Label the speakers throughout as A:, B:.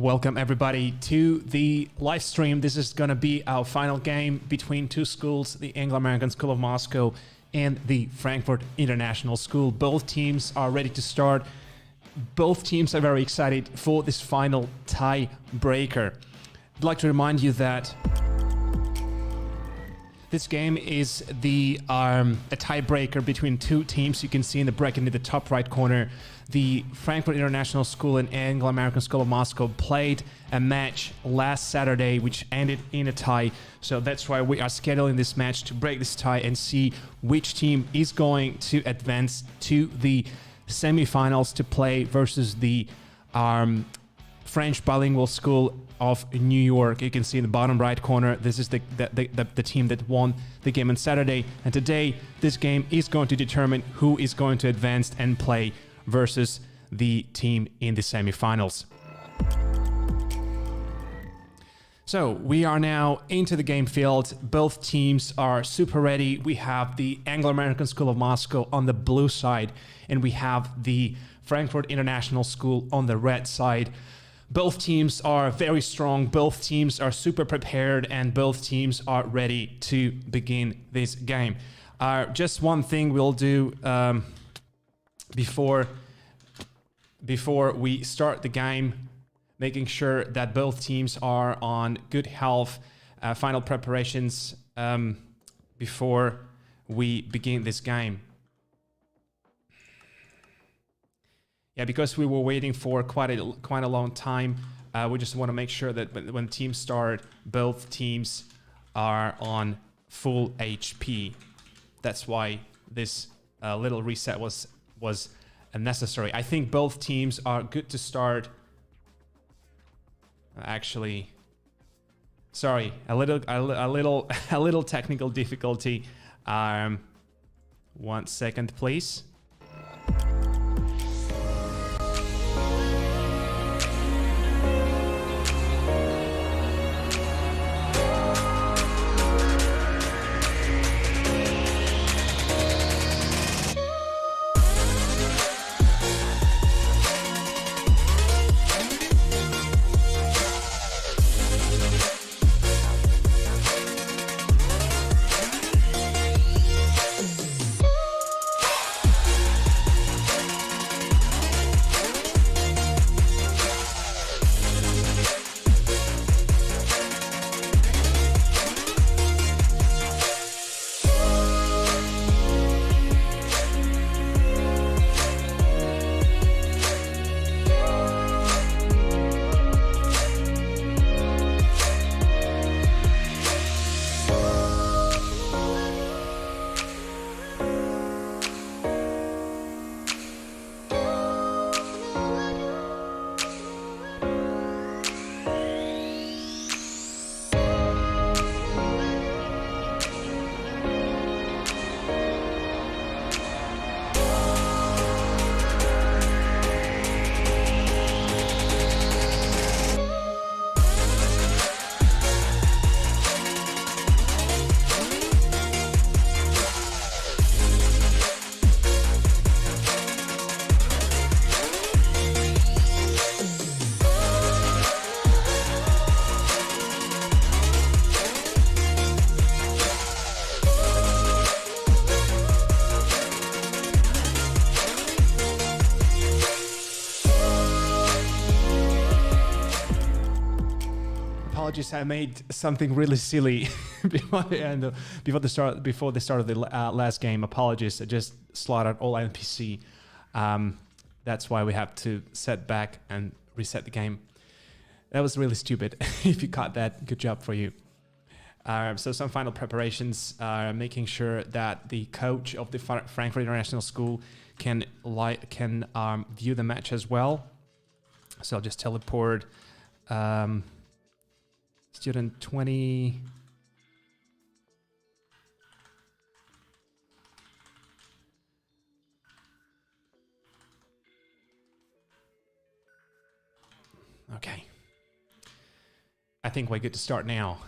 A: Welcome everybody to the live stream. This is going to be our final game between two schools, the Anglo-American School of Moscow and the Frankfurt International School. Both teams are ready to start. Both teams are very excited for this final tiebreaker. I'd like to remind you that this game is a tiebreaker between two teams. You can see in the bracket in the top right corner, the Frankfurt International School and Anglo-American School of Moscow played a match last Saturday, which ended in a tie. So that's why we are scheduling this match to break this tie and see which team is going to advance to the semifinals to play versus the French bilingual school of New York. You can see in the bottom right corner, this is the team that won the game on Saturday. And today, this game is going to determine who is going to advance and play versus the team in the semifinals. So we are now into the game field. Both teams are super ready. We have the Anglo-American School of Moscow on the blue side, and we have the Frankfurt International School on the red side. Both teams are very strong, both teams are super prepared, and both teams are ready to begin this game. Just one thing we'll do before we start the game, making sure that both teams are on good health, final preparations before we begin this game. Yeah, because we were waiting for quite a long time, we just want to make sure that when teams start, both teams are on full HP. That's why this little reset was necessary. I think both teams are good to start. Actually, sorry, a little technical difficulty. 1 second, please. I made something really silly before the start of the last game. Apologies, I just slaughtered all NPC. That's why we have to set back and reset the game. That was really stupid. If you caught that, good job for you. So some final preparations, making sure that the coach of the Frankfurt International School can view the match as well. So I'll just teleport. Student 20. Okay. I think we're good to start now.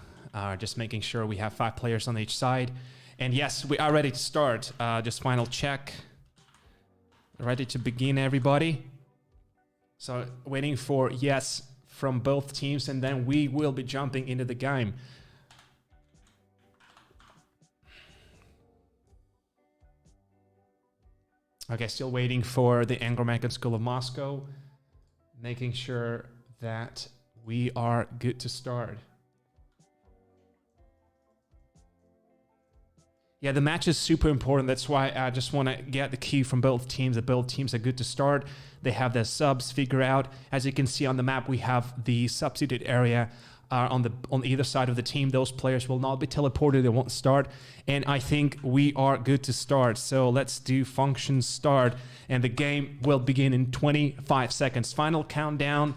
A: Just making sure we have 5 players on each side. And yes, we are ready to start. Just final check. Ready to begin, everybody? So waiting for yes from both teams, and then we will be jumping into the game. Okay, still waiting for the Anglo-American School of Moscow, making sure that we are good to start. Yeah, the match is super important. That's why I just want to get the key from both teams, that both teams are good to start. They have their subs figured out. As you can see on the map, we have the substitute area on either side of the team. Those players will not be teleported. They won't start. And I think we are good to start. So let's do function start. And the game will begin in 25 seconds. Final countdown,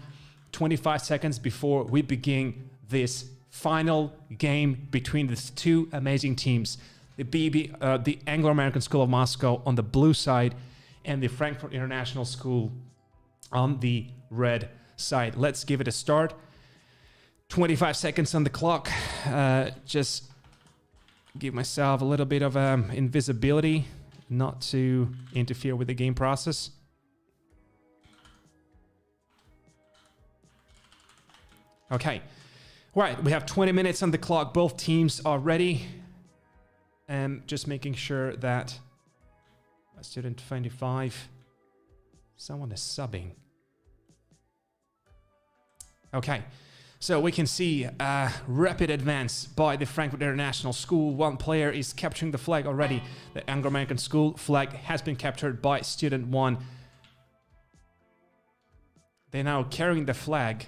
A: 25 seconds before we begin this final game between these two amazing teams. The Anglo-American School of Moscow on the blue side and the Frankfurt International School on the red side. Let's give it a start. 25 seconds on the clock. Just give myself a little bit of invisibility, not to interfere with the game process. Okay. Right, we have 20 minutes on the clock. Both teams are ready. And just making sure that student 25, someone is subbing. Okay, so we can see a rapid advance by the Frankfurt International School. One player is capturing the flag already. The Anglo-American School flag has been captured by student 1. They're now carrying the flag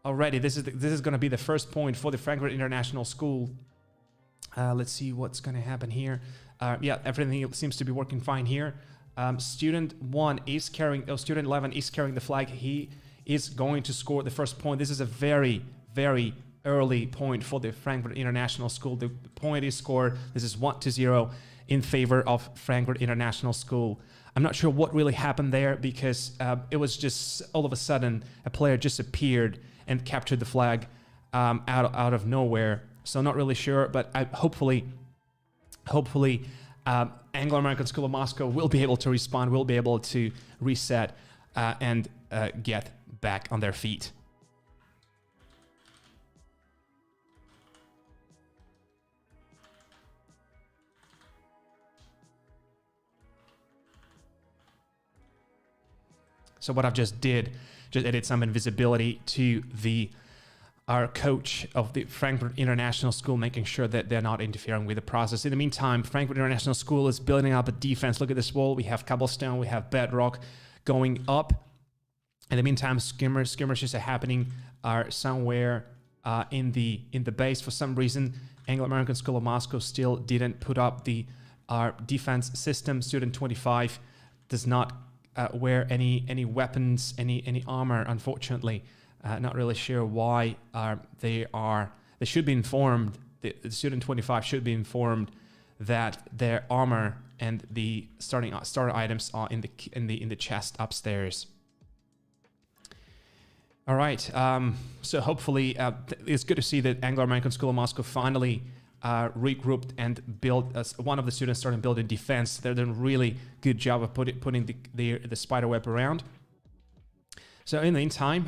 A: already. This is going to be the first point for the Frankfurt International School. Let's see what's going to happen here. Yeah, everything seems to be working fine here. Student 1 is carrying, student 11 is carrying the flag. He is going to score the first point. This is a very, very early point for the Frankfurt International School. The point is scored. This is 1-0 in favor of Frankfurt International School. I'm not sure what really happened there, because it was just all of a sudden a player just appeared and captured the flag out of nowhere. So not really sure, but hopefully, Anglo-American School of Moscow will be able to respond, will be able to reset and get back on their feet. So what I've just added some invisibility to our coach of the Frankfurt International School, making sure that they're not interfering with the process. In the meantime, Frankfurt International School is building up a defense. Look at this wall. We have cobblestone, we have bedrock going up. In the meantime, skirmishes are happening somewhere in the base. For some reason, Anglo-American School of Moscow still didn't put up the defense system. Student 25 does not wear any weapons, any armor, unfortunately. Not really sure why they should be informed. The student 25 should be informed that their armor and the starter items are in the chest upstairs. All right. So hopefully it's good to see that Anglo-American School of Moscow finally regrouped and built. One of the students started building defense. They're doing a really good job of putting the spider web around. So in the meantime,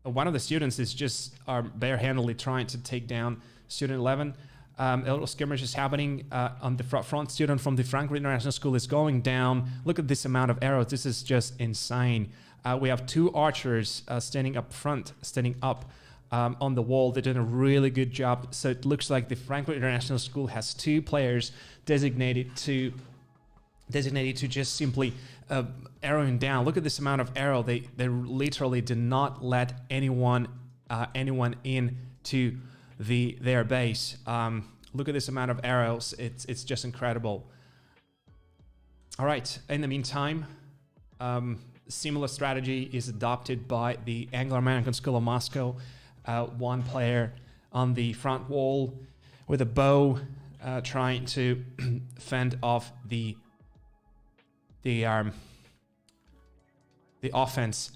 A: one of the students is just barehandedly trying to take down student 11. A little skirmish is happening on the front. Student from the Frankfurt International School is going down. Look at this amount of arrows. This is just insane. We have two archers standing up front, on the wall. They're doing a really good job. So it looks like the Frankfurt International School has two players designated to just simply arrowing down. Look at this amount of arrow. They literally did not let anyone in to their base. Look at this amount of arrows. It's just incredible. All right. In the meantime, similar strategy is adopted by the Anglo-American School of Moscow. One player on the front wall with a bow, trying to fend off the offense.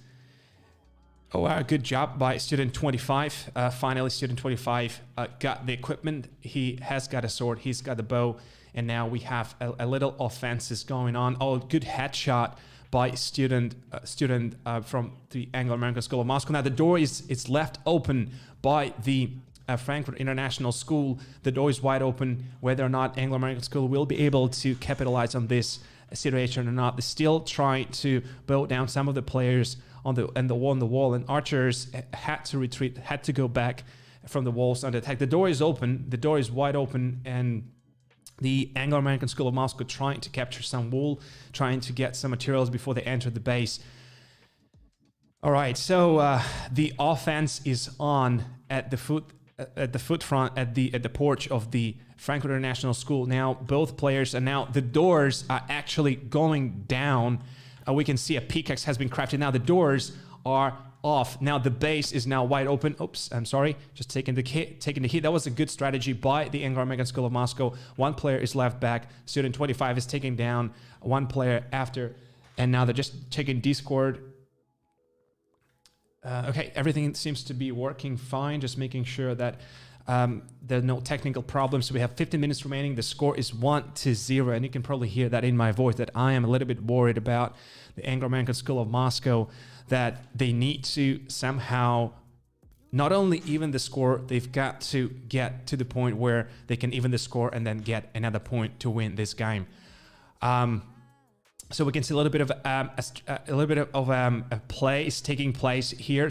A: Oh, good job by student 25. Finally, student 25 got the equipment. He has got a sword. He's got the bow. And now we have a little offenses going on. Oh, good headshot by student from the Anglo-American School of Moscow. Now the door is left open by the Frankfurt International School. The door is wide open. Whether or not Anglo-American School will be able to capitalize on this situation or not, they're still trying to bow down some of the players on the wall, and archers had to retreat, had to go back from the walls under attack. The door is open. The door is wide open, and the Anglo-American School of Moscow trying to capture some wool, trying to get some materials before they enter the base. All right, so the offense is on at the foot front at the porch of the Frankfurt International School. Now both players are now, the doors are actually going down. We can see a pickaxe has been crafted. Now the doors are off. Now the base is now wide open. Oops, I'm sorry. Just taking the hit. That was a good strategy by the Anglo-American School of Moscow. One player is left back. Student 25 is taking down one player after, and now they're just taking Discord. Okay, everything seems to be working fine. Just making sure that there are no technical problems. So we have 15 minutes remaining. The score is 1-0, and you can probably hear that in my voice that I am a little bit worried about the Anglo-American School of Moscow, that they need to somehow not only even the score, they've got to get to the point where they can even the score and then get another point to win this game. So we can see a little bit of a play is taking place here.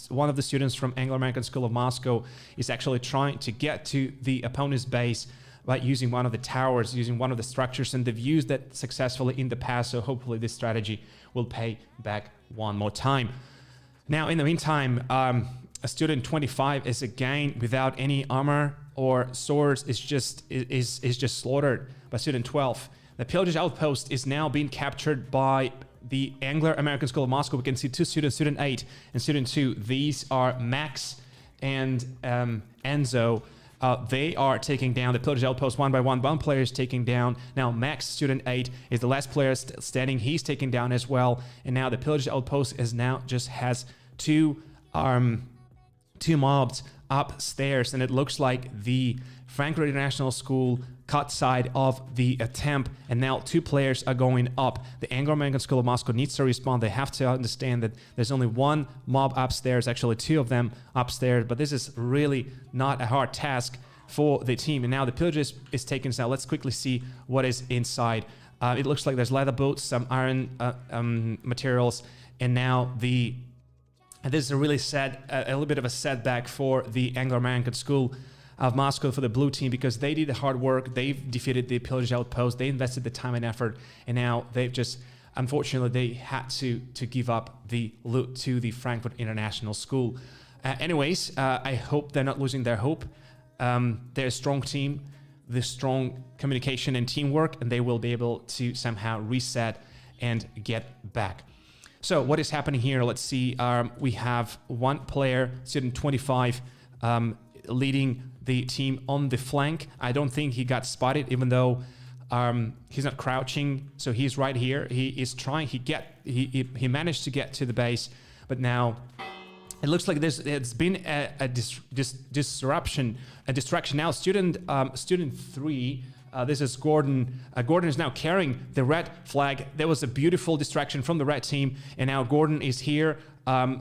A: One of the students from Anglo-American School of Moscow is actually trying to get to the opponent's base by using one of the towers, using one of the structures, and they've used that successfully in the past. So hopefully this strategy will pay back one more time. Now, in the meantime, a student 25 is again without any armor or swords. Is just slaughtered by student 12. The pillaged outpost is now being captured by the Anglo-American School of Moscow. We can see two students, student 8 and student 2. These are Max and Enzo. They are taking down the pillaged outpost one by one. One player is taking down. Now Max, student 8, is the last player standing. He's taken down as well. And now the pillaged outpost is now just has two mobs upstairs, and it looks like the Frankfurt International School cut side of the attempt, and now two players are going up. The Anglo-American School of Moscow needs to respond. They have to understand that there's only one mob upstairs, actually two of them upstairs, but this is really not a hard task for the team. And now the pillage is taken. Now let's quickly see what is inside. It looks like there's leather boots, some iron materials, and now this is a really a little bit of a setback for the Anglo-American School of Moscow, for the blue team, because they did the hard work. They've defeated the pillaged outpost. They invested the time and effort, and now they've just, unfortunately, they had to give up the loot to the Frankfurt International School. Anyways, I hope they're not losing their hope. They're a strong team, there's strong communication and teamwork, and they will be able to somehow reset and get back. So what is happening here? Let's see. We have one player, student 25, leading the team on the flank. I don't think he got spotted, even though he's not crouching. So he's right here. He is trying. He managed to get to the base, but now it looks like it's been a distraction. Now student 3. This is Gordon. Gordon is now carrying the red flag. There was a beautiful distraction from the red team, and now Gordon is here.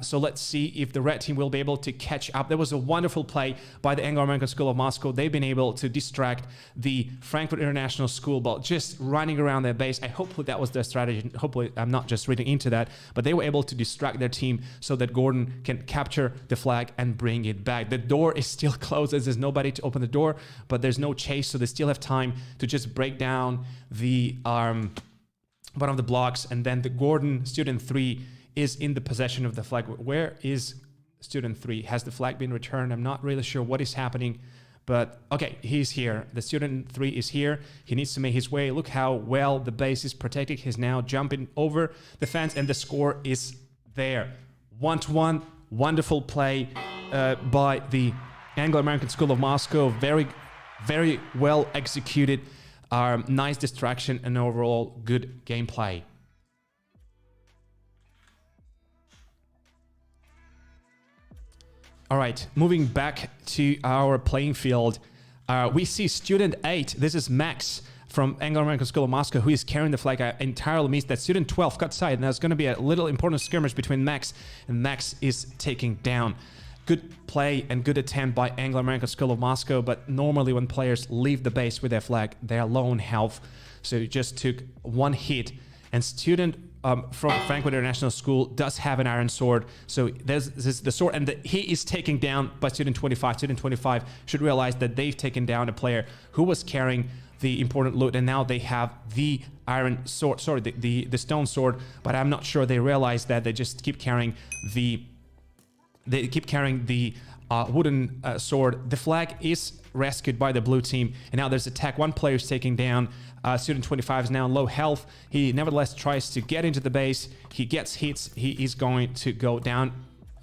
A: So let's see if the red team will be able to catch up. There was a wonderful play by the Anglo-American School of Moscow. They've been able to distract the Frankfurt International School by just running around their base. Hopefully that was their strategy. Hopefully I'm not just reading into that, but they were able to distract their team so that Gordon can capture the flag and bring it back. The door is still closed. There's nobody to open the door, but there's no chase, so they still have time to just break down the one of the blocks, and then the Gordon, student 3, is in the possession of the flag. Where is student 3? Has the flag been returned? I'm not really sure what is happening, but okay, he's here. The student 3 is here. He needs to make his way. Look how well the base is protected. He's now jumping over the fence, and the score is there. 1-1. Wonderful play by the Anglo-American School of Moscow. Very, very well executed. Nice distraction and overall good gameplay. All right, moving back to our playing field, we see student 8. This is Max from Anglo-American School of Moscow, who is carrying the flag. I entirely missed that. Student 12 got side. Now it's going to be a little important skirmish between Max, and Max is taking down. Good play and good attempt by Anglo-American School of Moscow, but normally when players leave the base with their flag, they are low on health. So he just took one hit. And student from Frankfurt International School does have an iron sword. So there's the sword, and he is taken down by student 25. Student 25 should realize that they've taken down a player who was carrying the important loot, and now they have the iron sword, sorry, the stone sword, but I'm not sure they realize that. They just keep carrying the wooden sword. The flag is rescued by the blue team, and now there's attack. One player is taking down. Student 25 is now in low health. He nevertheless tries to get into the base. He gets hits. He is going to go down.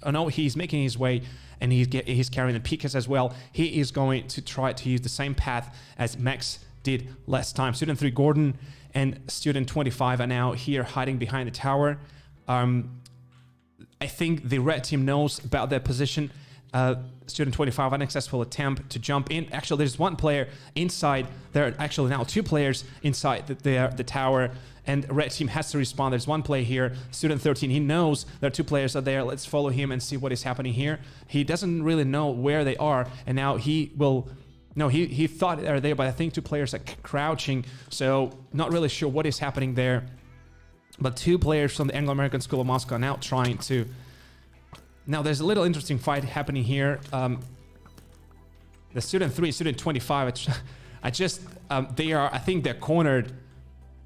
A: Oh no, he's making his way, and he's carrying the PKs as well. He is going to try to use the same path as Max did last time. Student 3 Gordon and student 25 are now here hiding behind the tower. I think the red team knows about their position. Student 25, unsuccessful attempt to jump in. Actually, there's one player inside. There are actually now two players inside the tower, and red team has to respond. There's one player here. Student 13, he knows there are two players are there. Let's follow him and see what is happening here. He doesn't really know where they are, and now he will... No, he thought they're there, but I think two players are crouching, so not really sure what is happening there. But two players from the Anglo-American School of Moscow are now trying to... Now, there's a little interesting fight happening here. The student 3, student 25, I think they're cornered,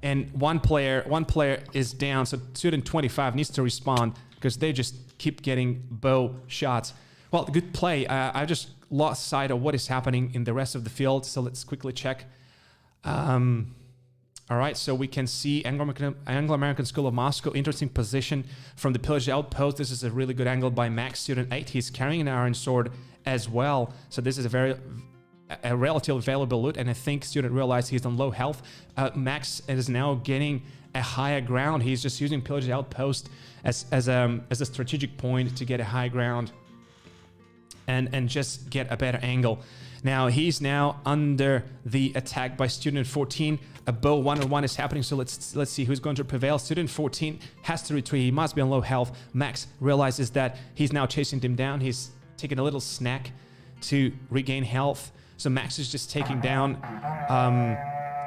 A: and one player is down, so student 25 needs to respond because they just keep getting bow shots. Well, good play. I just lost sight of what is happening in the rest of the field, so let's quickly check. All right, so we can see Anglo-American School of Moscow, interesting position from the pillage outpost. This is a really good angle by Max, student 8. He's carrying an iron sword as well, so this is a relatively valuable loot, and I think student realized he's on low health. Max is now getting a higher ground. He's just using pillage outpost as a strategic point to get a high ground and just get a better angle. Now he's now under the attack by student 14. A bow 1-on-1 is happening, so let's see who's going to prevail. Student 14 has to retreat. He must be on low health. Max realizes that he's now chasing him down. He's taking a little snack to regain health. So Max is just taking down.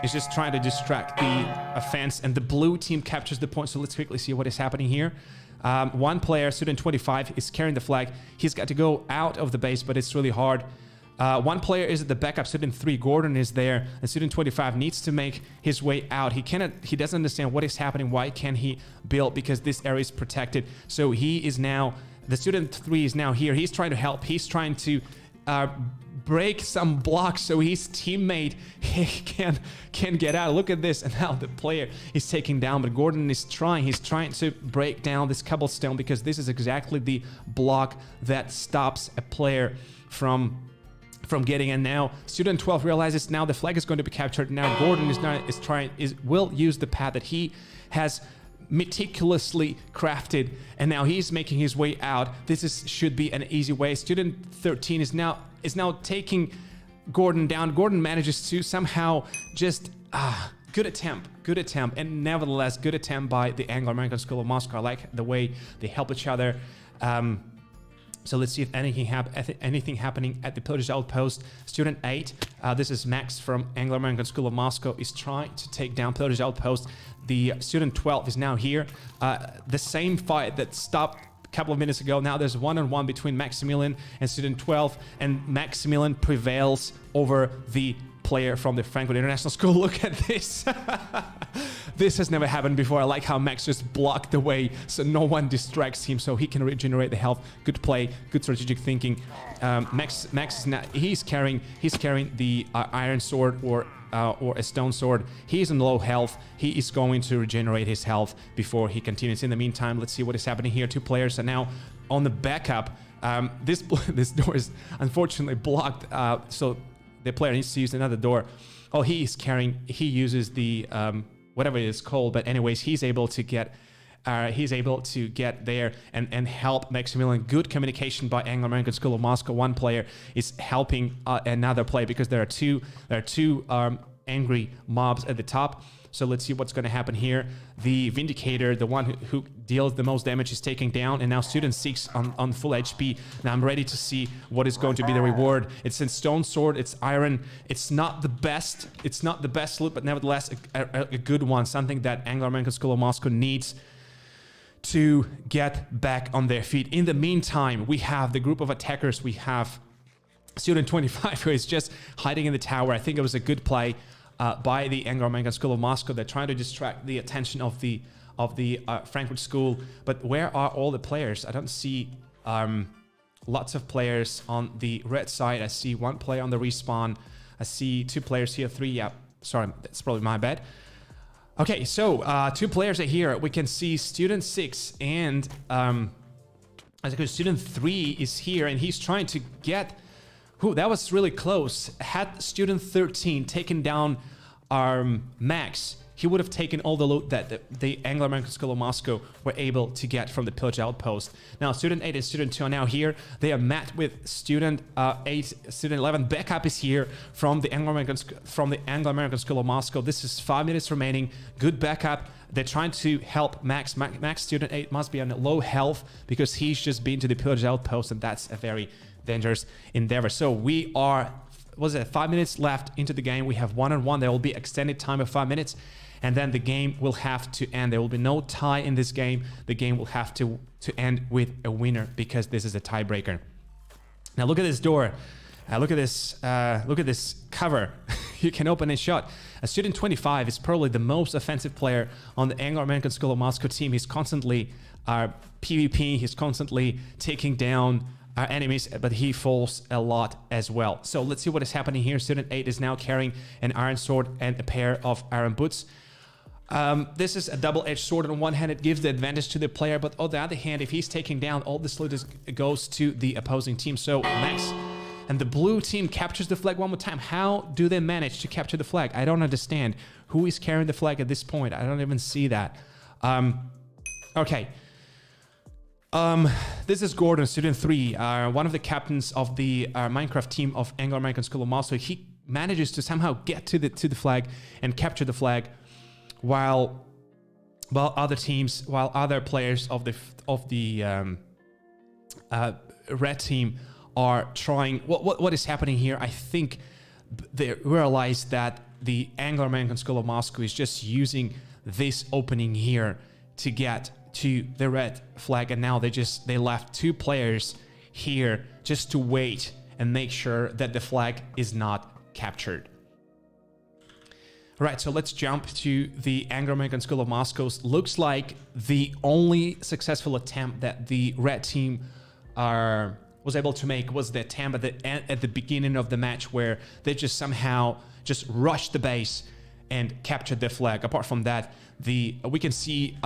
A: He's just trying to distract the offense, and the blue team captures the point. So let's quickly see what is happening here. One player, student 25, is carrying the flag. He's got to go out of the base, but it's really hard. One player is at the backup. Student 3 Gordon is there, and student 25 needs to make his way out. He doesn't understand what is happening. Why can't he build? Because this area is protected. So he is now, the student 3 is now here. He's trying to help. He's trying to break some blocks so his teammate can get out. Look at this, and now the player is taking down, but Gordon is trying. He's trying to break down this cobblestone because this is exactly the block that stops a player from getting in. Now student 12 realizes now the flag is going to be captured. Now Gordon will use the path that he has meticulously crafted, and now he's making his way out. This should be an easy way. Student 13 is now taking Gordon down. Gordon manages to somehow just good attempt, and nevertheless good attempt by the Anglo-American School of Moscow. I like the way they help each other. So let's see if anything happening at the pillage outpost. Student 8, this is Max from Anglo-American School of Moscow, is trying to take down pillage outpost. The student 12 is now here. The same fight that stopped a couple of minutes ago. Now there's a 1-on-1 between Maximilian and student 12, and Maximilian prevails over the player from the Frankfurt International School. Look at this. This has never happened before. I like how Max just blocked the way so no one distracts him, so he can regenerate the health. Good play, good strategic thinking. Max is not, he's carrying the iron sword or a stone sword. He's in low health. He is going to regenerate his health before he continues. In the meantime, let's see what is happening here. Two players are now on the backup. This door is unfortunately blocked, so the player needs to use another door. Oh, he uses the whatever it is called, but anyways, he's able to get there and help Maximilian. Good communication by Anglo-American School of Moscow. One player is helping another player because there are two angry mobs at the top. So let's see what's going to happen here. The Vindicator, the one who deals the most damage, is taken down, and now Student 6 on full HP. Now I'm ready to see what is going to be the reward. It's in Stone Sword, it's Iron. It's not the best loot, but nevertheless a good one, something that Anglo-American School of Moscow needs to get back on their feet. In the meantime, we have the group of attackers. We have Student 25, who is just hiding in the tower. I think it was a good play by the Anglo-American School of Moscow. They're trying to distract the attention of the Frankfurt School. But where are all the players? I don't see lots of players on the red side. I see one player on the respawn. I see 2 players here, 3. Yeah, sorry, that's probably my bad. Okay, so 2 players are here. We can see Student 6 and Student 3 is here, and he's trying to get... Ooh, that was really close. Had Student 13 taken down Max, he would have taken all the loot that the Anglo-American School of Moscow were able to get from the pillage outpost. Now, Student 8 and Student 2 are now here. They are met with Student 8, Student 11. Backup is here from the Anglo-American School of Moscow. This is 5 minutes remaining. Good backup. They're trying to help Max. Max Student 8 must be on low health because he's just been to the pillage outpost, and that's a very dangerous endeavor. So we are, 5 minutes left into the game. We have 1-on-1. There will be extended time of 5 minutes, and then the game will have to end. There will be no tie in this game. The game will have to end with a winner because this is a tiebreaker. Now look at this door. Look at this cover. You can open a shot. A Student 25 is probably the most offensive player on the Anglo-American School of Moscow team. He's constantly PvP. He's constantly taking down our enemies, but he falls a lot as well. So let's see what is happening here. Student 8 is now carrying an iron sword and a pair of iron boots. This is a double-edged sword. On one hand, it gives the advantage to the player, but on the other hand, if he's taking down, all this loot goes to the opposing team. So Max and the blue team captures the flag one more time. How do they manage to capture the flag? I don't understand. Who is carrying the flag at this point? I don't even see that. Okay. This is Gordon, Student 3, one of the captains of the Minecraft team of Anglo-American School of Moscow. He manages to somehow get to the flag and capture the flag, while other players of the red team are trying. What is happening here? I think they realize that the Anglo-American School of Moscow is just using this opening here to get to the red flag, and now they left 2 players here just to wait and make sure that the flag is not captured. Right, so let's jump to the Anglo-American School of Moscow. Looks like the only successful attempt that the red team was able to make was the attempt at the beginning of the match, where they just somehow just rushed the base and captured the flag. Apart from that, we can see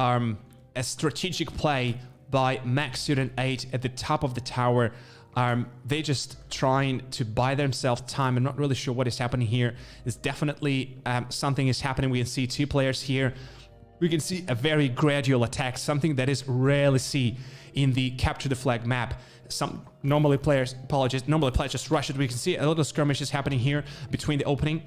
A: a strategic play by Max Student 8 at the top of the tower. They're just trying to buy themselves time. I'm not really sure what is happening here. There's definitely something is happening. We can see 2 players here. We can see a very gradual attack, something that is rarely seen in the capture the flag map. Normally players just rush it. We can see a little skirmishes happening here between the opening.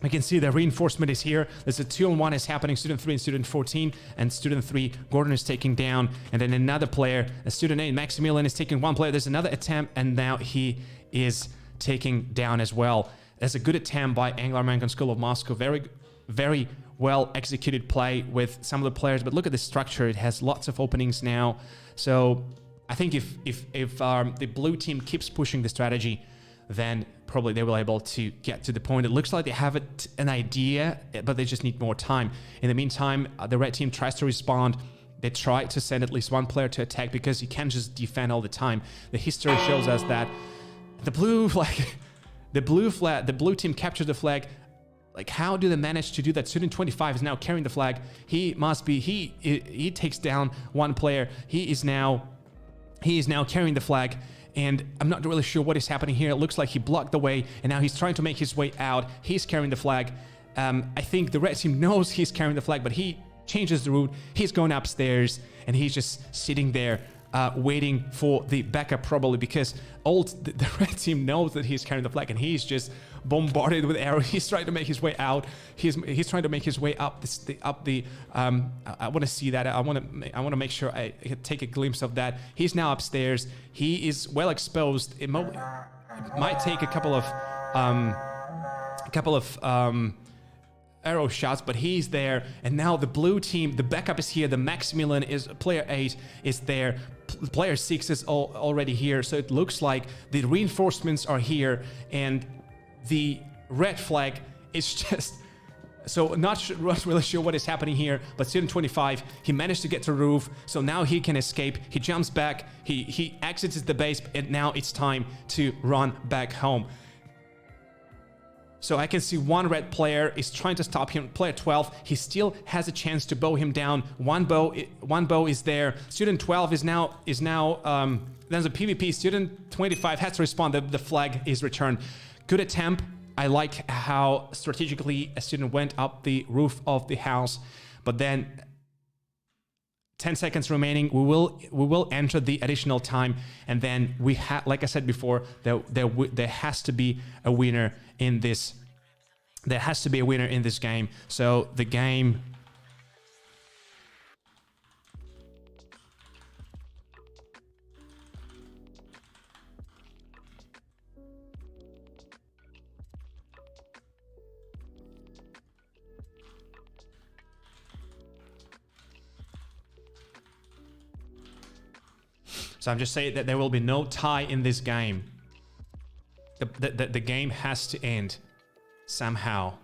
A: We can see the reinforcement is here. There's a 2-on-1 is happening. Student 3 and Student 14, and Student 3, Gordon is taking down, and then another player, a Student 8, Maximilian, is taking one player. There's another attempt, and now he is taking down as well. There's a good attempt by Anglo-American School of Moscow. Very, very well executed play with some of the players, but look at the structure. It has lots of openings now. So I think if the blue team keeps pushing the strategy, then probably they will be able to get to the point. It looks like they have an idea, but they just need more time. In the meantime, the red team tries to respond. They try to send at least one player to attack because you can't just defend all the time. The history shows us that the blue team captured the flag. Like, how do they manage to do that? Student 25 is now carrying the flag. He takes down one player. He is now carrying the flag. And I'm not really sure what is happening here. It looks like he blocked the way, and now he's trying to make his way out. He's carrying the flag. I think the red team knows he's carrying the flag, but he changes the route. He's going upstairs, and he's just sitting there waiting for the backup, probably because the red team knows that he's carrying the flag, and he's just bombarded with arrows. He's trying to make his way out. He's trying to make his way up the. I want to see that. I want to make sure I take a glimpse of that. He's now upstairs. He is well exposed. It might take a couple of arrow shots, but he's there. And now the blue team, the backup is here. The Maximilian is player 8 is there. Player 6 is already here. So it looks like the reinforcements are here, and the red flag is just. So not really sure what is happening here, but student 25, he managed to get to the roof, so now he can escape. He jumps back, he exits the base, and now it's time to run back home. So I can see one red player is trying to stop him. Player 12, he still has a chance to bow him down. One bow is there. Student 12 is now there's a PvP. Student 25 has to respond. The flag is returned. Good attempt. I like how strategically a student went up the roof of the house, but then 10 seconds remaining. We will enter the additional time, and then we like I said before, there has to be a winner in this. There has to be a winner in this game. So the game. So I'm just saying that there will be no tie in this game. The game has to end somehow.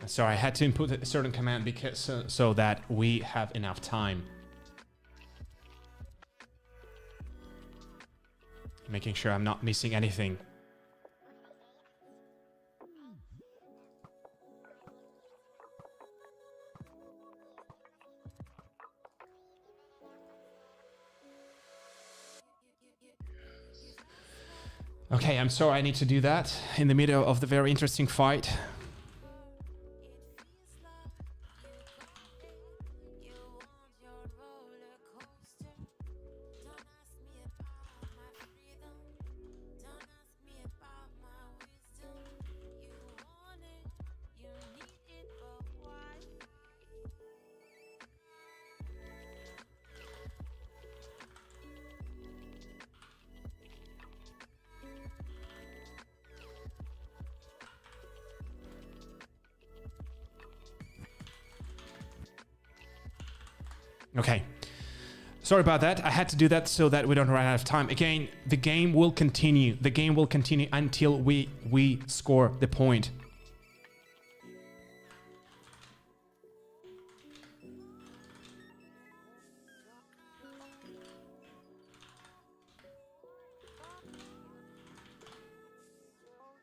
A: Sorry, I had to input a certain command because so that we have enough time. Making sure I'm not missing anything. Okay, I'm sorry I need to do that in the middle of the very interesting fight. Okay, sorry about that. I had to do that so that we don't run out of time. Again, the game will continue. The game will continue until we score the point.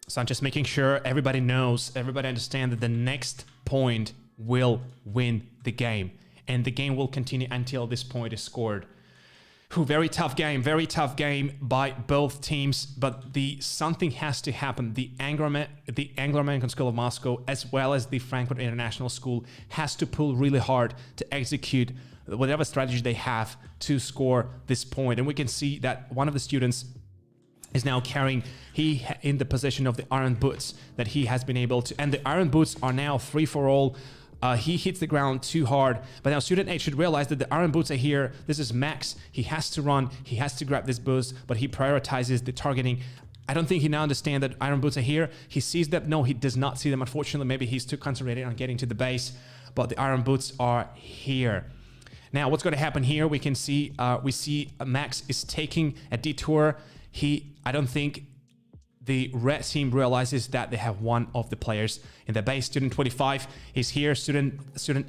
A: So I'm just making sure everybody knows, everybody understands that the next point will win the game. And the game will continue until this point is scored. Very tough game by both teams, but something has to happen. The Anglo-American School of Moscow, as well as the Frankfurt International School, has to pull really hard to execute whatever strategy they have to score this point. And we can see that one of the students is now carrying, in the possession of the iron boots that he has been able to, and the iron boots are now 3 for all. He hits the ground too hard, but now student 8 should realize that the iron boots are here. This is Max. He has to run. He has to grab this boost, but he prioritizes the targeting. I don't think he now understands that iron boots are here. He sees them. No, he does not see them. Unfortunately, maybe he's too concentrated on getting to the base, but the iron boots are here. Now, what's going to happen here? We can see, Max is taking a detour. I don't think the red team realizes that they have one of the players in the base. Student 25 is here. Student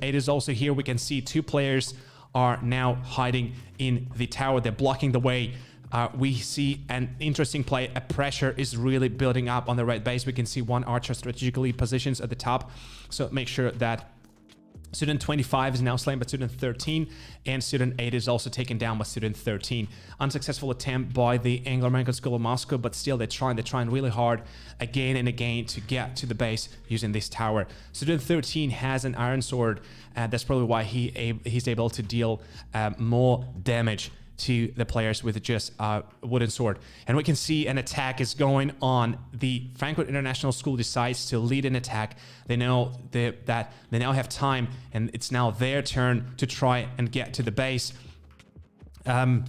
A: 8 is also here. We can see 2 players are now hiding in the tower. They're blocking the way. We see an interesting play. A pressure is really building up on the red base. We can see one archer strategically positions at the top. So make sure that Student 25 is now slain by student 13, and student 8 is also taken down by student 13. Unsuccessful attempt by the Anglo-American School of Moscow, but still they're trying really hard again and again to get to the base using this tower. Student 13 has an iron sword, and that's probably why he's able to deal more damage to the players with just a wooden sword. And we can see an attack is going on. The Frankfurt International School decides to lead an attack. They know that they now have time, and it's now their turn to try and get to the base. One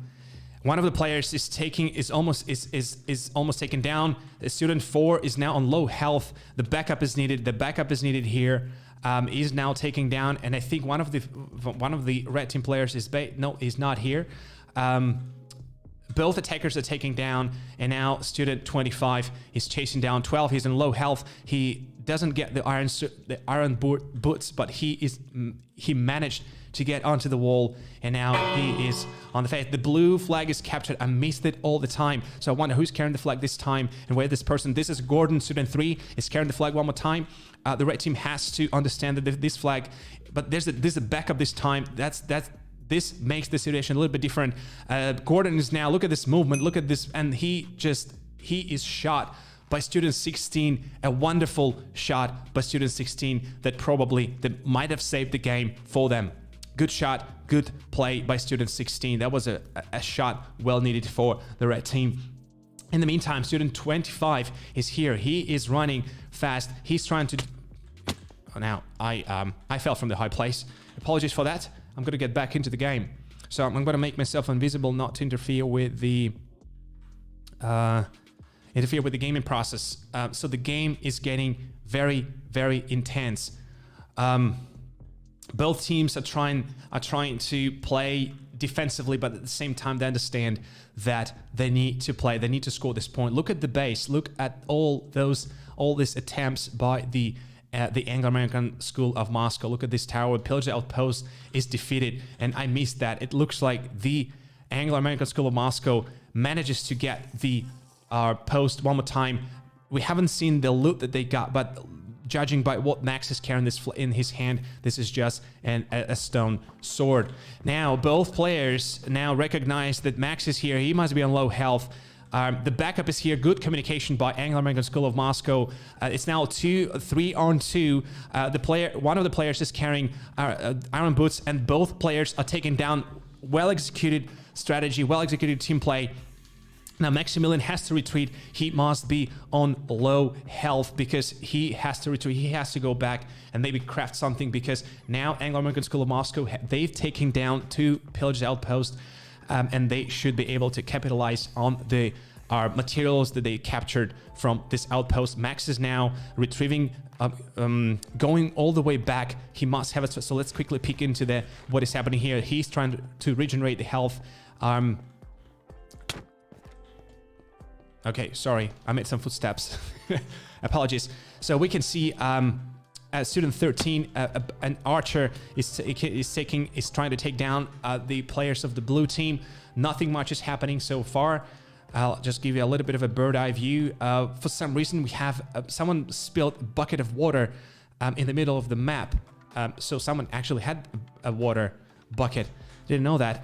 A: of the players is almost taken down. The student 4 is now on low health. The backup is needed. The backup is needed here. He's now taken down, and I think one of the red team players is he's not here. Both attackers are taking down, and now student 25 is chasing down 12. He's in low health. He doesn't get the iron boots, but he managed to get onto the wall, and now he is on the face. The blue flag is captured. I missed it all the time, so I wonder who's carrying the flag this time and where this person. This is Gordon. Student 3 is carrying the flag one more time. The red team has to understand that this flag, but there's a backup this time. This makes the situation a little bit different. Gordon is now, look at this movement, look at this, and he is shot by student 16, a wonderful shot by student 16 that might have saved the game for them. Good shot, good play by student 16. That was a shot well needed for the red team. In the meantime, student 25 is here. He is running fast. He's trying to... Oh, now, I fell from the high place. Apologies for that. I'm going to get back into the game. So I'm going to make myself invisible, not to interfere with the gaming process. So the game is getting very, very intense. Both teams are trying to play defensively, but at the same time they understand that they need to play. They need to score this point. Look at the base. Look at all these attempts by the Anglo-American School of Moscow. Look at this tower. Pillager Outpost is defeated, and I missed that. It looks like the Anglo-American School of Moscow manages to get the post one more time. We haven't seen the loot that they got, but judging by what Max is carrying in his hand, this is just a stone sword. Now, both players now recognize that Max is here. He must be on low health. The backup is here. Good communication by Anglo-American School of Moscow. It's now 3 on 2. One of the players is carrying iron boots, and both players are taken down. Well executed strategy, well executed team play. Now Maximilian has to retreat. He must be on low health because he has to retreat. He has to go back and maybe craft something, because now Anglo-American School of Moscow, they've taken down 2 pillaged outposts. And they should be able to capitalize on the materials that they captured from this outpost. Max is now retrieving, going all the way back. He must have it. So let's quickly peek into what is happening here. He's trying to regenerate the health. Okay, sorry, I made some footsteps. Apologies. So we can see student 13, an archer, is trying to take down the players of the blue team. Nothing much is happening so far. I'll just give you a little bit of a bird's eye view. For some reason, we have someone spilled a bucket of water in the middle of the map. So someone actually had a water bucket. Didn't know that.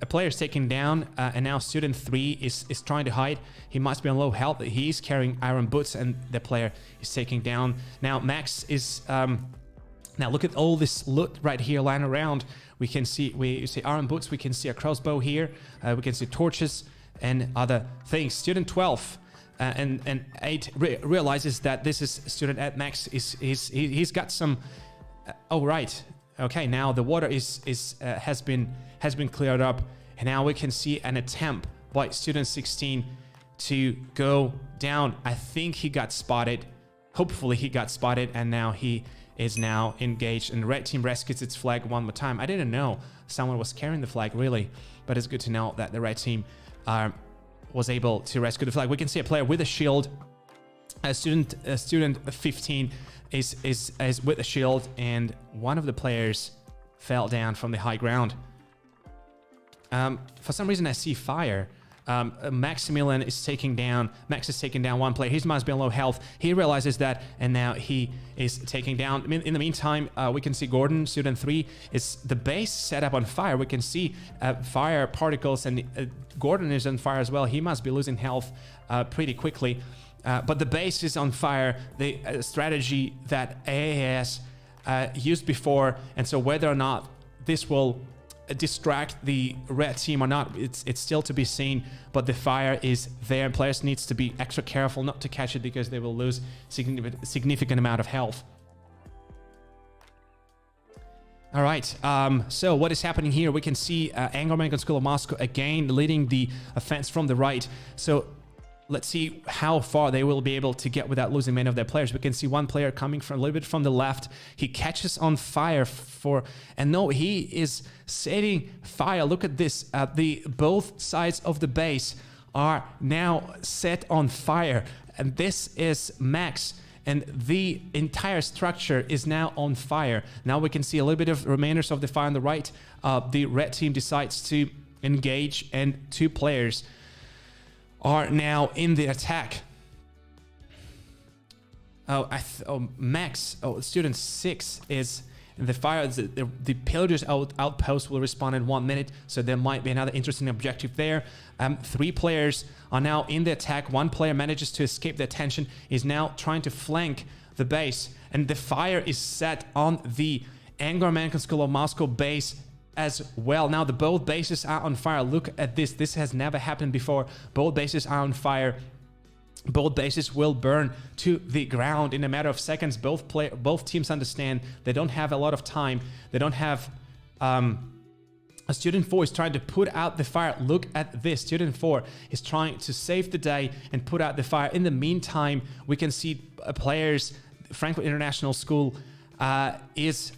A: A player is taken down, and now student 3 is trying to hide. He must be on low health. He's carrying iron boots, and the player is taking down. Now Max is... now look at all this loot right here lying around. We see iron boots. We can see a crossbow here. We can see torches and other things. Student 12 and 8 realizes that this is student 8. Max he's got some... oh right. Okay, now the water has been cleared up, and now we can see an attempt by student 16 to go down. I think he got spotted. Hopefully he got spotted, and now he is now engaged, and the red team rescues its flag one more time. I didn't know someone was carrying the flag, really, but it's good to know that the red team was able to rescue the flag. We can see a player with a shield. Student 15 is with a shield, and one of the players fell down from the high ground. For some reason I see fire. Maximilian is taking down, Max is taking down one player. He must be on low health. He realizes that, and now he is taking down. In the meantime, we can see Gordon, student 3, is the base set up on fire. We can see fire particles, and Gordon is on fire as well. He must be losing health pretty quickly. But the base is on fire, the strategy that AAS used before, and so whether or not this will distract the red team or not, it's still to be seen, but the fire is there, and players needs to be extra careful not to catch it because they will lose significant amount of health. All right, so what is happening here? We can see Anglo-American School of Moscow again leading the offense from the right. So let's see how far they will be able to get without losing many of their players. We can see one player coming from a little bit from the left. He catches on fire and no, he is setting fire. Look at this. Both sides of the base are now set on fire. And this is Max. And the entire structure is now on fire. Now we can see a little bit of remainders of the fire on the right. The red team decides to engage, and 2 players are now in the attack. Max, student 6 is in the fire. The pillagers outpost will respond in 1 minute, so there might be another interesting objective there. 3 players are now in the attack. 1 player manages to escape the attention, is now trying to flank the base, and the fire is set on the Anglo-American School of Moscow base as well. Now both bases are on fire. Look at this. This has never happened before. Both bases are on fire. Both bases will burn to the ground in a matter of seconds. Both teams understand they don't have a lot of time. They don't have a student 4 is trying to put out the fire. Look at this. Student 4 is trying to save the day and put out the fire. In the meantime, we can see players. Frankfurt International School is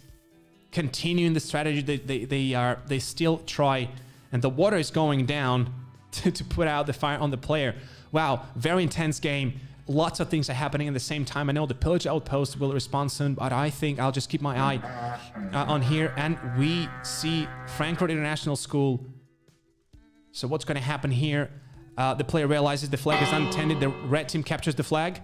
A: continuing the strategy. They still try, and the water is going down to put out the fire on the player. Wow, very intense game. Lots of things are happening at the same time. I know the pillage outpost will respond soon, but I think I'll just keep my eye on here. And we see Frankfurt International School. So what's going to happen here? The player realizes the flag is unattended. The red team captures the flag.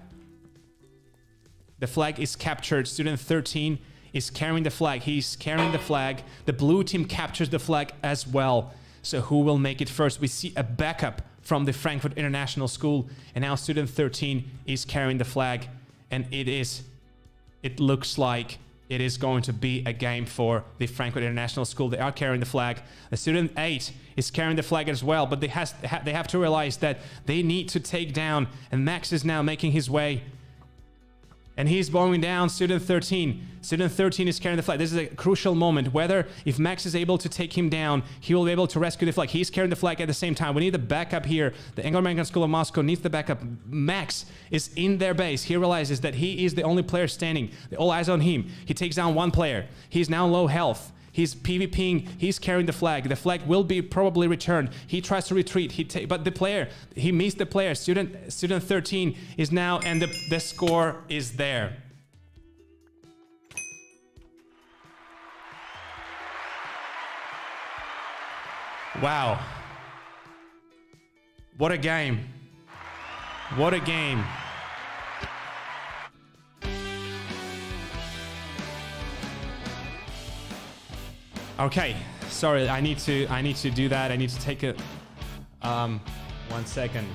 A: The flag is captured. Student 13 is carrying the flag. He's carrying the flag. The blue team captures the flag as well. So who will make it first? We see a backup from the Frankfurt International School, and now student 13 is carrying the flag, and it looks like it is going to be a game for the Frankfurt International School. They are carrying the flag. The student 8 is carrying the flag as well, but they have to realize that they need to take down, and Max is now making his way, and he's going down student 13. Student 13 is carrying the flag. This is a crucial moment. Whether if Max is able to take him down, he will be able to rescue the flag. He's carrying the flag at the same time. We need the backup here. The Anglo-American School of Moscow needs the backup. Max is in their base. He realizes that he is the only player standing. All eyes on him. He takes down one player. He's now low health. He's PvPing. He's carrying the flag. The flag will be probably returned. He tries to retreat. But the player, he missed the player. Student 13 is now, and the score is there. Wow. What a game. What a game. Okay, sorry, I need to do that. I need to take a 1 second.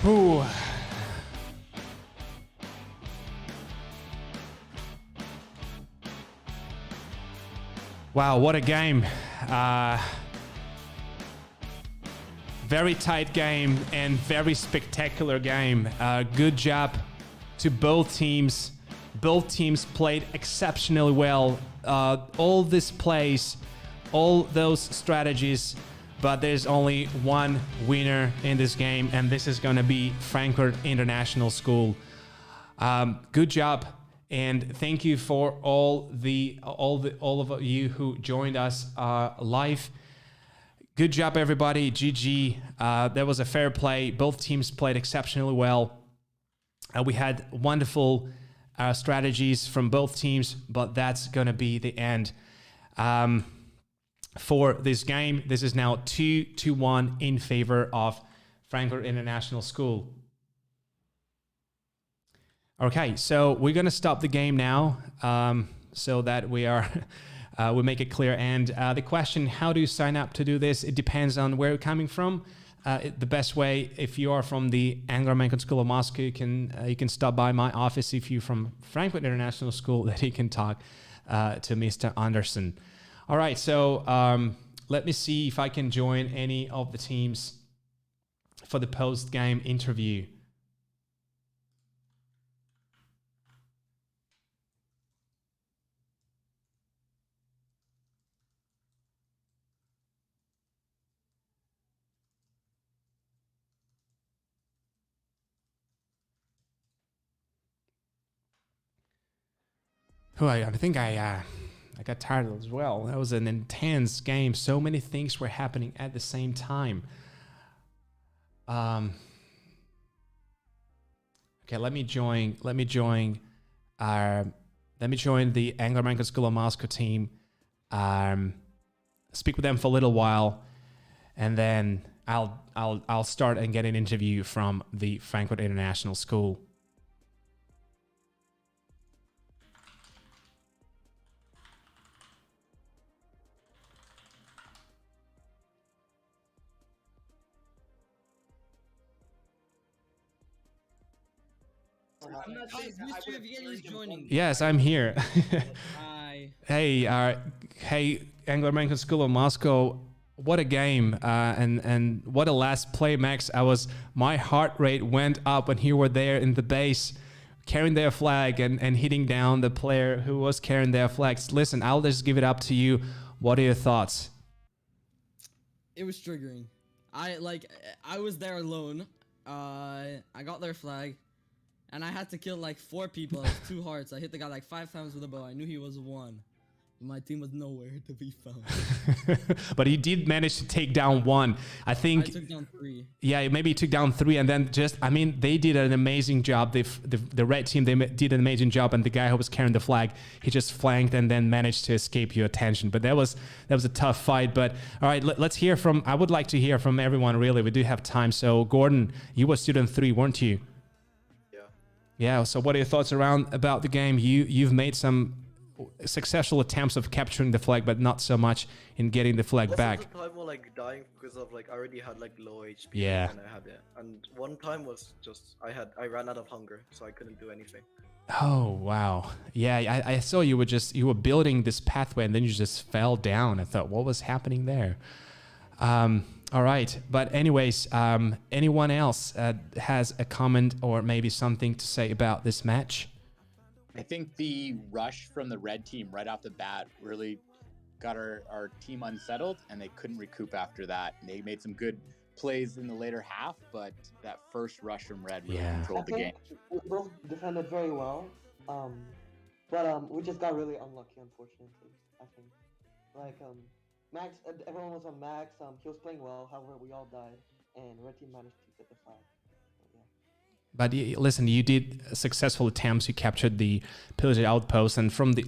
A: Ooh. Wow, what a game. Very tight game and very spectacular game. Good job to both teams. Both teams played exceptionally well. All these plays, all those strategies, but there's only one winner in this game, and this is going to be Frankfurt International School. Good job. And thank you for all of you who joined us live. Good job, everybody. GG. That was a fair play. Both teams played exceptionally well. We had wonderful strategies from both teams, but that's going to be the end for this game. This is now 2-1 in favor of Frankfurt International School. Okay, so we're going to stop the game now so that we make it clear. And the question, how do you sign up to do this? It depends on where you're coming from. The best way, if you are from the Anglo-American School of Moscow, you can stop by my office. If you're from Frankfurt International School, that you can talk to Mr. Anderson. All right, so let me see if I can join any of the teams for the post-game interview. I think I got tired as well. That was an intense game. So many things were happening at the same time. Okay, let me join the Anglo-American School of Moscow team. Speak with them for a little while, and then I'll start and get an interview from the Frankfurt International School.
B: I'm not sure if Mr. Evgeny is joining.
A: Yes, I'm here.
B: Hi.
A: Hey, Anglo-American School of Moscow. What a game, and what a last play, Max. My heart rate went up when you were there in the base, carrying their flag and hitting down the player who was carrying their flags. Listen, I'll just give it up to you. What are your thoughts?
B: It was triggering. I was there alone. I got their flag. And I had to kill like 4 people. It was 2 hearts. I hit the guy like 5 times with a bow. I knew he was 1. My team was nowhere to be found.
A: But he did manage to take down 1. I think.
B: I took down 3.
A: Yeah, maybe he took down 3, and then they did an amazing job. The red team, they did an amazing job, and the guy who was carrying the flag, he just flanked and then managed to escape your attention. But that was a tough fight. But all right, let's hear from. I would like to hear from everyone. Really, we do have time. So Gordon, you were student 3, weren't you? Yeah, so what are your thoughts about the game? You've made some successful attempts of capturing the flag, but not so much in getting the flag back.
C: Most of the time were dying because of I already had low HP.
A: Yeah.
C: And I had it. And one time was just I ran out of hunger, so I couldn't do anything.
A: Oh wow. Yeah, I saw you were building this pathway and then you just fell down. I thought, what was happening there? All right, but anyways, anyone else has a comment or maybe something to say about this match?
D: I think the rush from the red team right off the bat really got our team unsettled, and they couldn't recoup after that. They made some good plays in the later half, but that first rush from red really controlled the game.
E: We both defended very well, but we just got really unlucky, unfortunately. I think, Max, everyone was on Max. He was playing well. However, we all died, and red team managed to get the flag.
A: But listen, you did successful attempts. You captured the pillager outpost, and from the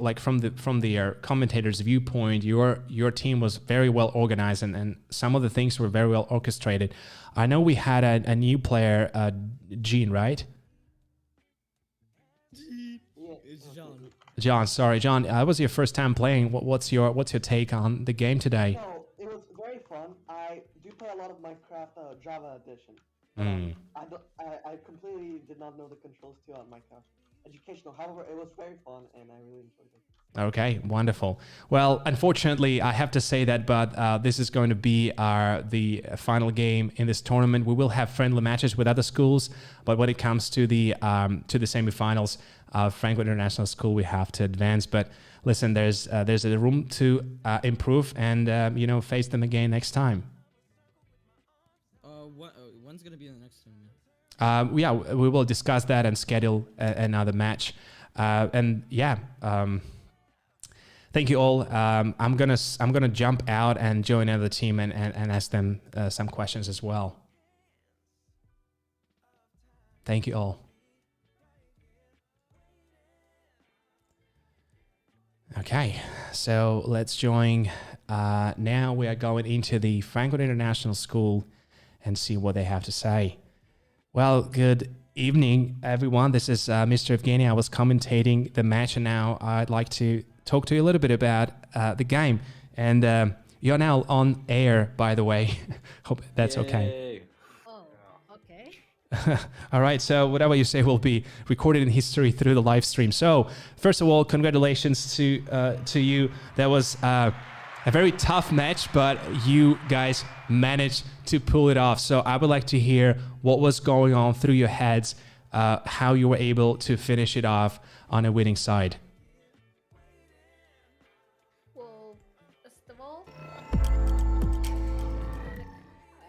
A: commentators' viewpoint, your team was very well organized, and some of the things were very well orchestrated. I know we had a new player, Gene, right?
B: Yeah, it's John.
A: John, sorry, John. That was your first time playing. What's your take on the game today?
E: So it was very fun. I do play a lot of Minecraft Java edition. I completely did not know the controls to Minecraft Educational. However, it was very fun and I really enjoyed it.
A: Okay, wonderful. Well, unfortunately, I have to say that, but this is going to be the final game in this tournament. We will have friendly matches with other schools, but when it comes to the semifinals, Frankfurt International School, we have to advance. But listen, there's a room to improve and face them again next time.
B: When's gonna be the next tournament?
A: Yeah, we will discuss that and schedule another match. And yeah, thank you all. I'm gonna jump out and join another team and ask them some questions as well. Thank you all. Okay, so let's join. Now we are going into the Frankfurt International School and see what they have to say. Well, good evening, everyone. This is Mr. Evgeny. I was commentating the match, and now I'd like to talk to you a little bit about the game. And you're now on air, by the way. Hope that's okay.
F: Oh, okay.
A: All right, so whatever you say will be recorded in history through the live stream. So, first of all, congratulations to you. That was a very tough match, but you guys managed to pull it off. So I would like to hear what was going on through your heads, how you were able to finish it off on a winning side.
F: Well, first of all,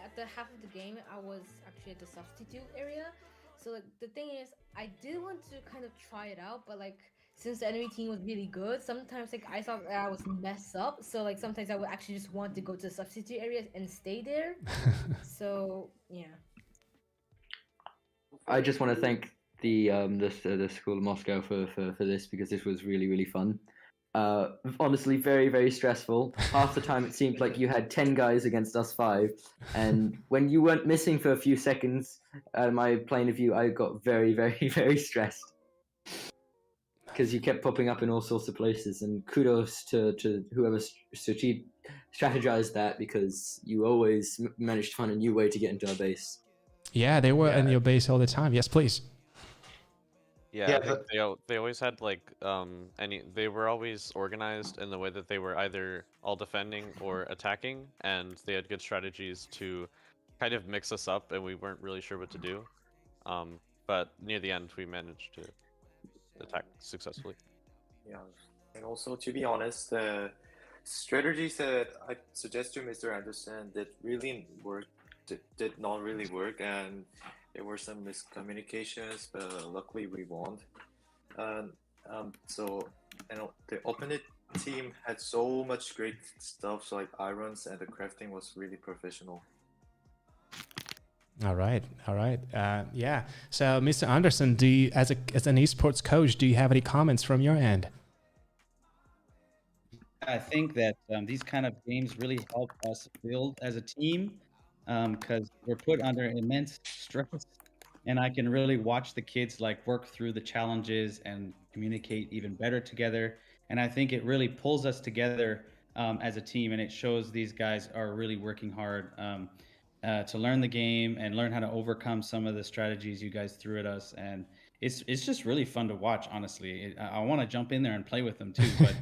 F: at the half of the game, I was actually at the substitute area. So like the thing is, I did want to kind of try it out, but like since the enemy team was really good, sometimes like I thought that I was messed up. So like sometimes I would actually just want to go to the substitute area and stay there. So yeah.
G: I just want to thank the School of Moscow for this, because this was really fun. Honestly, very stressful. Half the time it seemed like you had 10 guys against us 5, and when you weren't missing for a few seconds, my plane of view, I got very stressed, because you kept popping up in all sorts of places. And kudos to whoever strategized that, because you always managed to find a new way to get into our base.
A: Yeah, they were in your base all the time. Yes, please.
H: Yeah, I think they always had like they were always organized in the way that they were either all defending or attacking, and they had good strategies to kind of mix us up, and we weren't really sure what to do. But near the end, we managed to attack successfully.
I: Yeah, and also to be honest, the strategies that I suggest to Mr. Anderson did not really work, and there were some miscommunications, but luckily we won. So the opponent team had so much great stuff, so like irons, and the crafting was really professional.
A: All right. Yeah. So, Mr. Anderson, do you, as an esports coach, do you have any comments from your end?
J: I think that these kind of games really help us build as a team, because we're put under immense stress, and I can really watch the kids like work through the challenges and communicate even better together. And I think it really pulls us together as a team, and it shows these guys are really working hard to learn the game and learn how to overcome some of the strategies you guys threw at us. And it's just really fun to watch, honestly. I want to jump in there and play with them too, but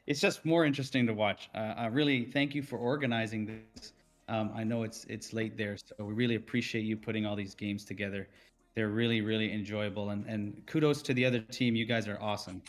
J: it's just more interesting to watch. I really thank you for organizing this. I know it's late there, so we really appreciate you putting all these games together. They're really enjoyable, and kudos to the other team. You guys are awesome.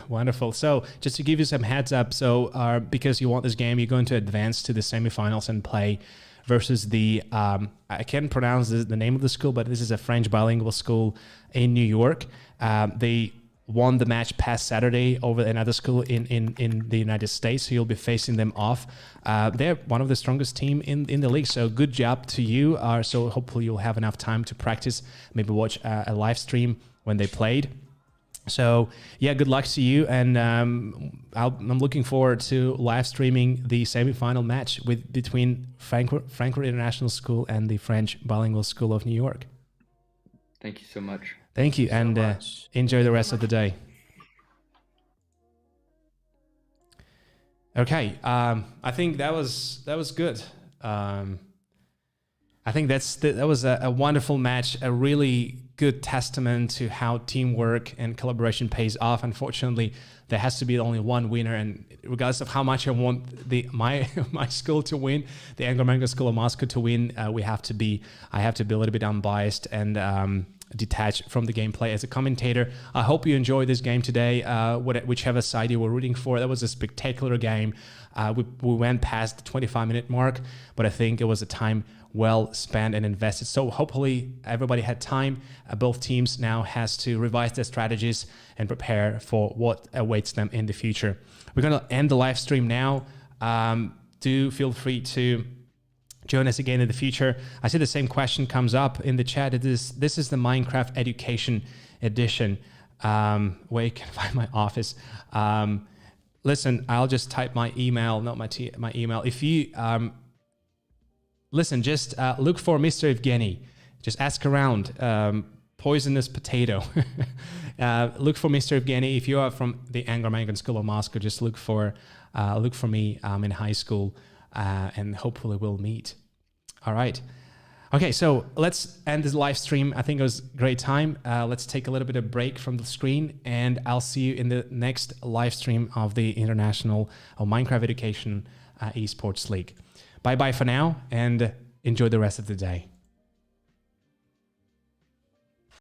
A: Wonderful. So just to give you some heads up, so because you want this game, you're going to advance to the semifinals and play versus the I can't pronounce the name of the school, but this is a French bilingual school in New York. They won the match past Saturday over another school in the United States, so you'll be facing them off. They're one of the strongest team in the league, so good job to you. So hopefully you'll have enough time to practice, maybe watch a live stream when they played. So yeah, good luck to you, and I'm looking forward to live streaming the semifinal match between Frankfurt International School and the French Bilingual School of New York.
G: Thank you so much.
A: Thank you, and enjoy the rest of the day. Okay, I think that was good. I think that was a wonderful match, a really good testament to how teamwork and collaboration pays off. Unfortunately, there has to be only one winner, and regardless of how much I want my school to win, the Anglo-American School of Moscow to win, I have to be a little bit unbiased and detached from the gameplay as a commentator. I hope you enjoyed this game today, whichever side you were rooting for. That was a spectacular game. We went past the 25-minute mark, but I think it was a time well spent and invested. So hopefully everybody had time. Both teams now has to revise their strategies and prepare for what awaits them in the future. We're going to end the live stream now. Do feel free to join us again in the future. I see the same question comes up in the chat. This is the Minecraft Education Edition. Where you can find my office. Listen, I'll just type my email, not my email. If you listen, just look for Mr. Evgeny. Just ask around. Poisonous potato. Look for Mr. Evgeny. If you are from the Anglo-American School of Moscow, just look for me. I'm in high school, and hopefully we'll meet. All right. Okay, so let's end this live stream. I think it was a great time. Let's take a little bit of break from the screen, and I'll see you in the next live stream of the International Minecraft Education Esports League. Bye-bye for now, and enjoy the rest of the day.